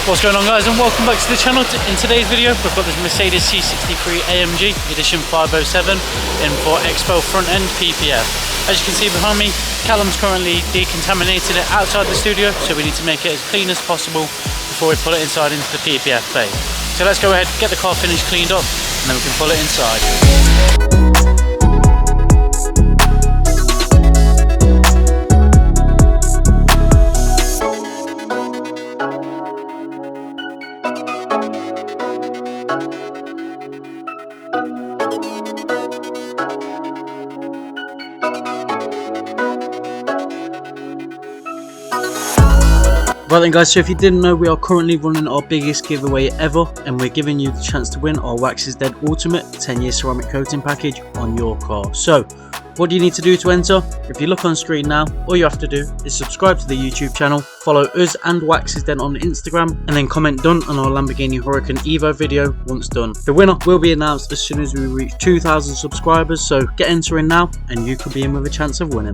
What's going on, guys, and welcome back to the channel. In today's video we've got this Mercedes C63 AMG Edition 507 in for Xpel Front End PPF. As you can see behind me, Callum's currently decontaminated it outside the studio, so we need to make it as clean as possible before we pull it inside into the PPF bay. So let's go ahead, get the car finished, cleaned up, and then we can pull it inside. Right then, guys, so if you didn't know, we are currently running our biggest giveaway ever, and we're giving you the chance to win our Wax is Dead Ultimate 10-year ceramic coating package on your car. So what do you need to do to enter? If you look on screen now, all you have to do is subscribe to the YouTube channel, follow us and Wax is Dead on Instagram, and then comment done on our Lamborghini Huracan Evo video once done. The winner will be announced as soon as we reach 2,000 subscribers, so get entering now and you could be in with a chance of winning.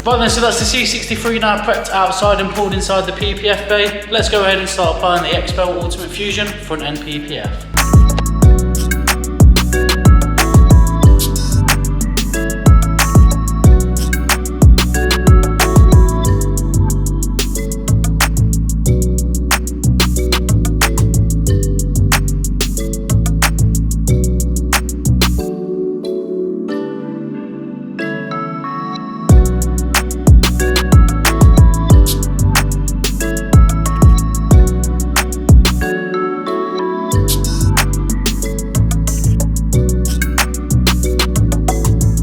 Right then, so that's the C63 now prepped outside and pulled inside the PPF bay. Let's go ahead and start applying the Xpel Ultimate Fusion Front End PPF.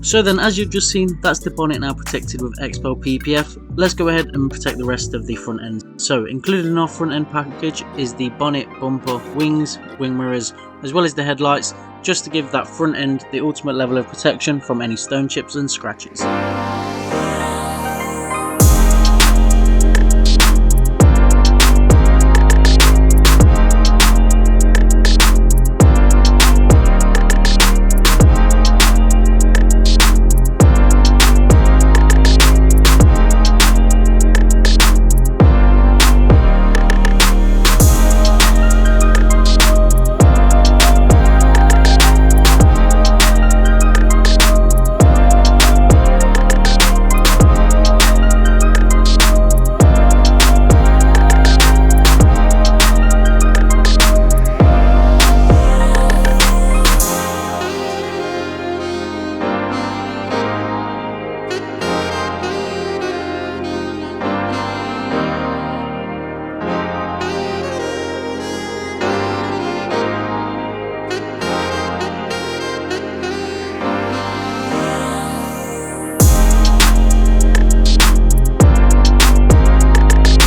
So then, as you've just seen, that's the bonnet now protected with Xpel PPF. Let's go ahead and protect the rest of the front end. So included in our front end package is the bonnet, bumper, wings, wing mirrors, as well as the headlights, just to give that front end the ultimate level of protection from any stone chips and scratches.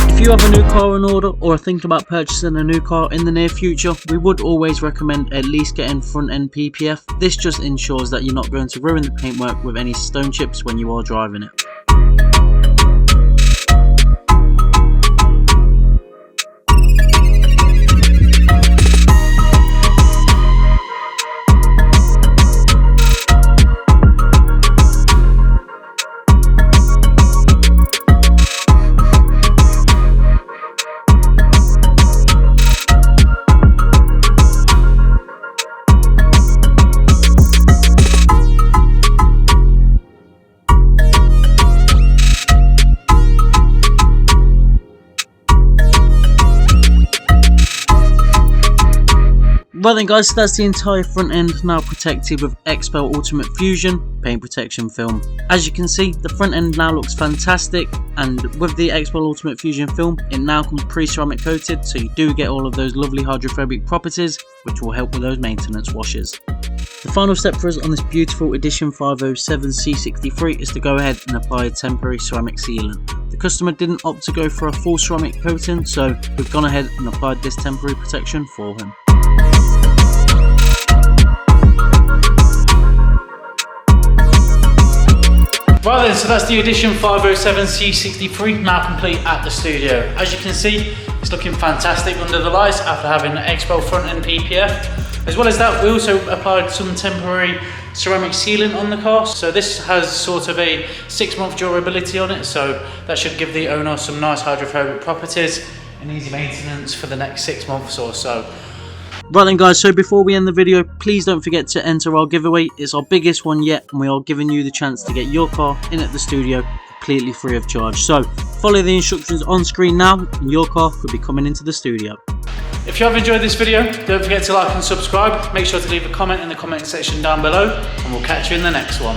If you have a new car in order or are thinking about purchasing a new car in the near future, we would always recommend at least getting front end PPF. This just ensures that you're not going to ruin the paintwork with any stone chips when you are driving it. Well then guys, so that's the entire front end now protected with Xpel Ultimate Fusion Paint Protection Film. As you can see, the front end now looks fantastic, and with the Xpel Ultimate Fusion Film, it now comes pre-ceramic coated, so you do get all of those lovely hydrophobic properties, which will help with those maintenance washes. The final step for us on this beautiful Edition 507 C63 is to go ahead and apply a temporary ceramic sealant. The customer didn't opt to go for a full ceramic coating, so we've gone ahead and applied this temporary protection for him. Right then, so that's the Edition 507 C63 now complete at the studio. As you can see, it's looking fantastic under the lights after having Xpel Front End PPF. As well as that, we also applied some temporary ceramic sealant on the car. So this has sort of a 6-month durability on it, so that should give the owner some nice hydrophobic properties and easy maintenance for the next 6 months or so. Right then guys, so before we end the video, please don't forget to enter our giveaway. It's our biggest one yet, and we are giving you the chance to get your car in at the studio completely free of charge. So follow the instructions on screen now and your car could be coming into the studio. If you have enjoyed this video, don't forget to like and subscribe. Make sure to leave a comment in the comment section down below, and we'll catch you in the next one.